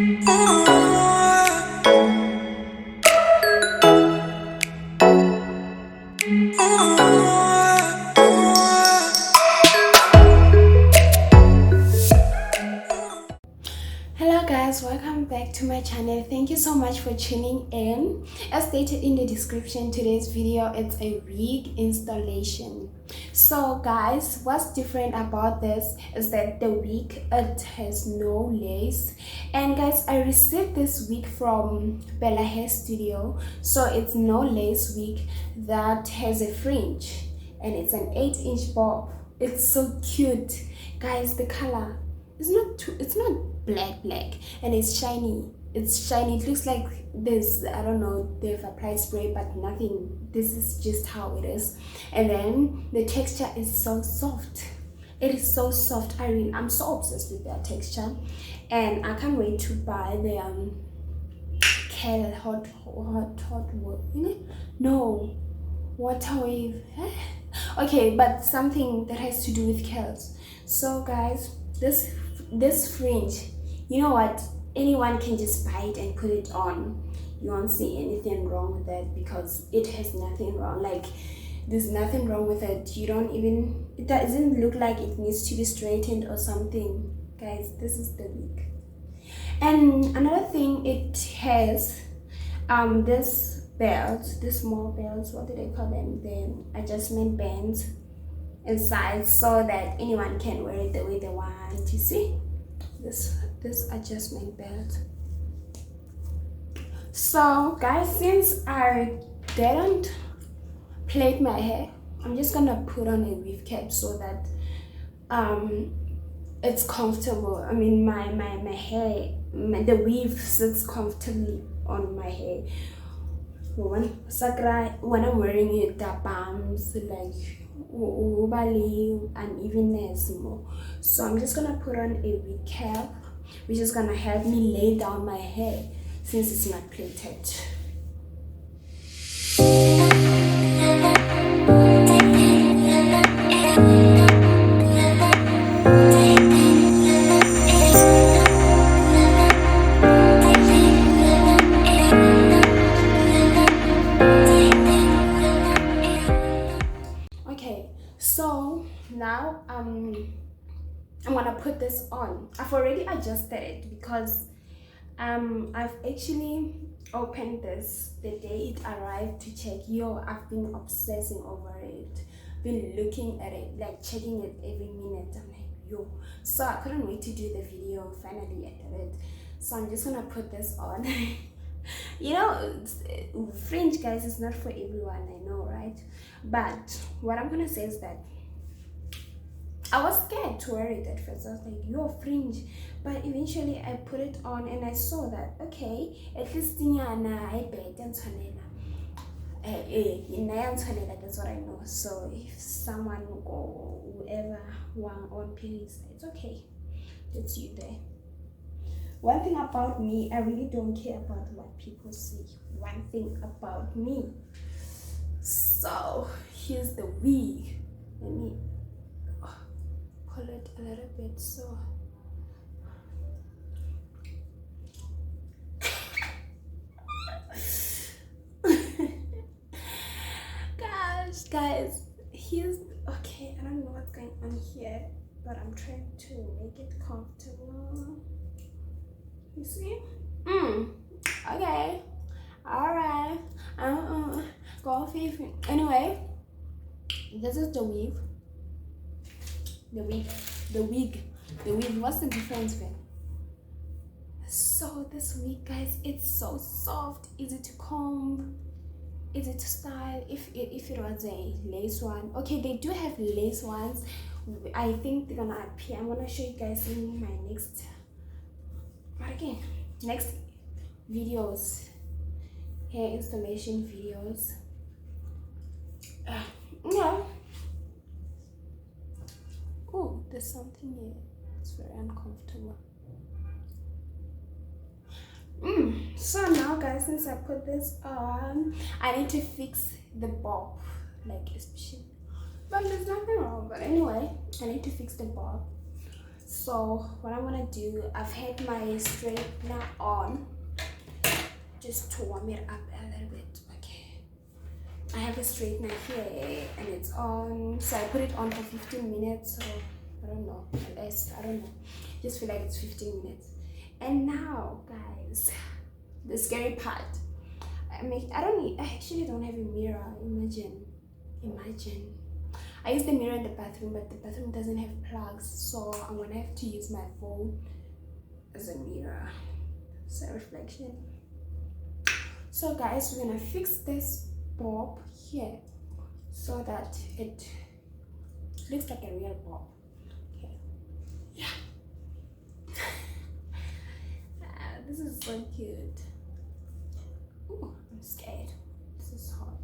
Hello guys, welcome back to my channel. Thank you so much for tuning in. As stated in the description, today's video it's a wig installation. So guys, what's different about this is that the wig, it has no lace. And guys, I received this wig from Belah hair studio, so it's no lace wig that has a fringe, and it's an 8-inch bob. It's so cute guys. The color, it's not black, and it's shiny. It's shiny. It looks like this, I don't know, they've applied spray, but nothing. This is just how it is. And then the texture is so soft. It is so soft. I'm so obsessed with that texture, and I can't wait to buy the hot water wave. Okay, but something that has to do with curls. So guys, this fringe, you know what, anyone can just buy it and put it on. You won't see anything wrong with that because it has nothing wrong. Like, there's nothing wrong with it. It doesn't look like it needs to be straightened or something. Guys, this is the wig. And another thing, it has this belt, this small belts, what do they call them, the adjustment bands inside, so that anyone can wear it the way they want. You see this adjustment belt. So guys, since I didn't plait my hair, I'm just gonna put on a weave cap so that it's comfortable. I mean, my hair, the weave sits comfortably on my hair when I'm wearing it. The bumps, like unevenness more. So I'm just gonna put on a wig cap, which is gonna help me lay down my hair since it's not plaited. So now I'm gonna put this on. I've already adjusted it because I've actually opened this the day it arrived to check. I've been obsessing over it, been looking at it, like checking it every minute. I'm like, so I couldn't wait to do the video. Finally I did it, so I'm just gonna put this on. You know, fringe, guys, is not for everyone, I know, right? But what I'm gonna say is that I was scared to wear it at first. I was like, fringe. But eventually I put it on and I saw that, okay, at least that's what I know. So if someone or whoever want on, please, it's okay. It's you there. One thing about me, I really don't care about what people say. One thing about me. So here's the wig. Let me pull it a little bit so guys, here's okay. I don't know what's going on here, but I'm trying to make it comfortable. You see? Okay. Alright. Go favorite. Anyway, this is the weave. The wig. What's the difference, man? So this wig, guys, it's so soft, easy to comb, easy to style. If it was a lace one, okay, they do have lace ones. I think they're gonna appear. I'm gonna show you guys in my next videos, hair installation videos. Yeah. Oh, there's something here. It's very uncomfortable. So now, guys, since I put this on, I need to fix the bob, like especially. But there's nothing wrong. But anyway, I need to fix the bob. So what I'm gonna do, I've had my straightener on just to warm it up a little bit. Okay, I have a straightener here and it's on, so I put it on for 15 minutes. So I don't know, unless I don't know, just feel like it's 15 minutes. And now guys, the scary part, I actually don't have a mirror. Imagine I use the mirror in the bathroom, but the bathroom doesn't have plugs, so I'm gonna have to use my phone as a mirror, so reflection. So guys, we're gonna fix this bulb here so that it looks like a real bulb. Okay, yeah. This is so cute. Ooh, I'm scared. This is hot.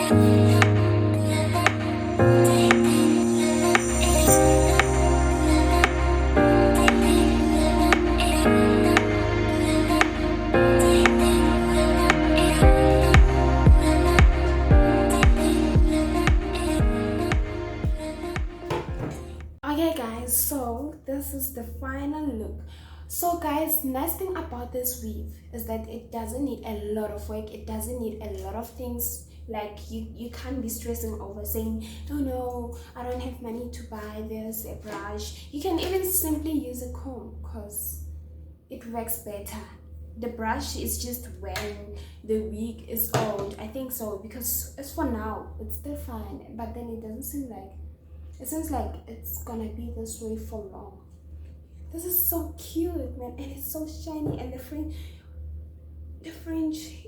Okay guys, so this is the final look. So guys, nice thing about this weave is that it doesn't need a lot of work. It doesn't need a lot of things. Like you can't be stressing over saying, oh no, I don't have money to buy this, a brush. You can even simply use a comb because it works better. The brush is just when the wig is old, I think so, because as for now it's still fine, but then it doesn't seem like, it seems like it's gonna be this way for long. This is so cute, man, and it's so shiny, and the fringe,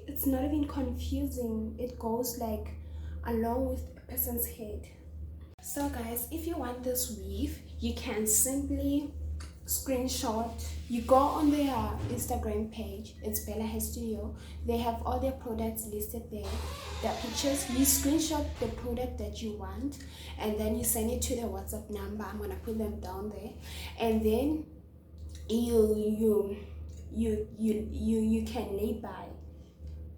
it's not even confusing. It goes like along with a person's head. So guys, if you want this weave, you can simply screenshot. You go on their Instagram page, it's Belah Hair Studio. They have all their products listed there, their pictures. You screenshot the product that you want, and then you send it to the WhatsApp number. I'm gonna put them down there, and then you can lay by.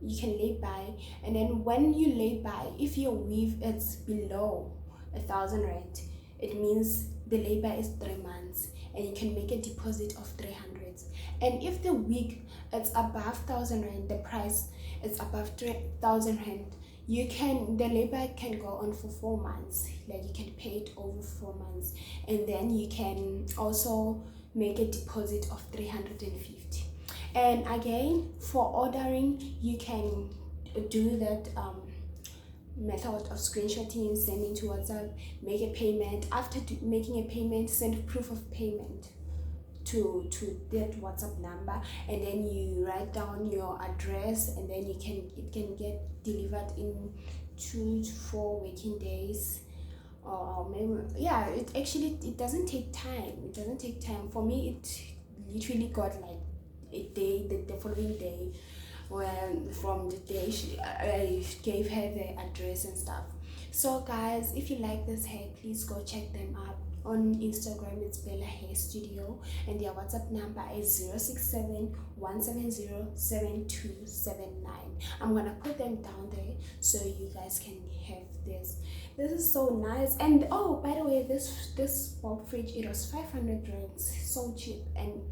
You can lay by, and then when you lay by, if your weave is below 1,000 rand, it means the labor is 3 months, and you can make a deposit of 300. And if the wig is above 1,000 rand, the price is above 3,000 rand, you can, the labor can go on for 4 months. Like you can pay it over 4 months, and then you can also make a deposit of 350. And again, for ordering, you can do that method of screenshotting, sending to WhatsApp, make a payment. After making a payment, send proof of payment to that WhatsApp number, and then you write down your address, and then it can get delivered in 2 to 4 working days, or maybe, yeah, it doesn't take time. It doesn't take time. For me, it literally got like a day, the following day, when from the day I gave her the address and stuff. So guys, if you like this hair, please go check them out on Instagram. It's Belah Hair Studio, and their WhatsApp number is 067-170-7279. I'm gonna put them down there so you guys can have this. This is so nice. And oh, by the way, this bulb fridge, it was 500 rands, so cheap, and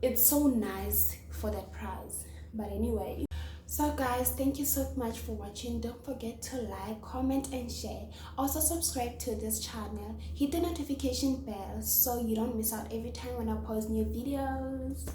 it's so nice for that price. But anyway, so guys, thank you so much for watching. Don't forget to like, comment and share. Also subscribe to this channel, hit the notification bell so you don't miss out every time when I post new videos.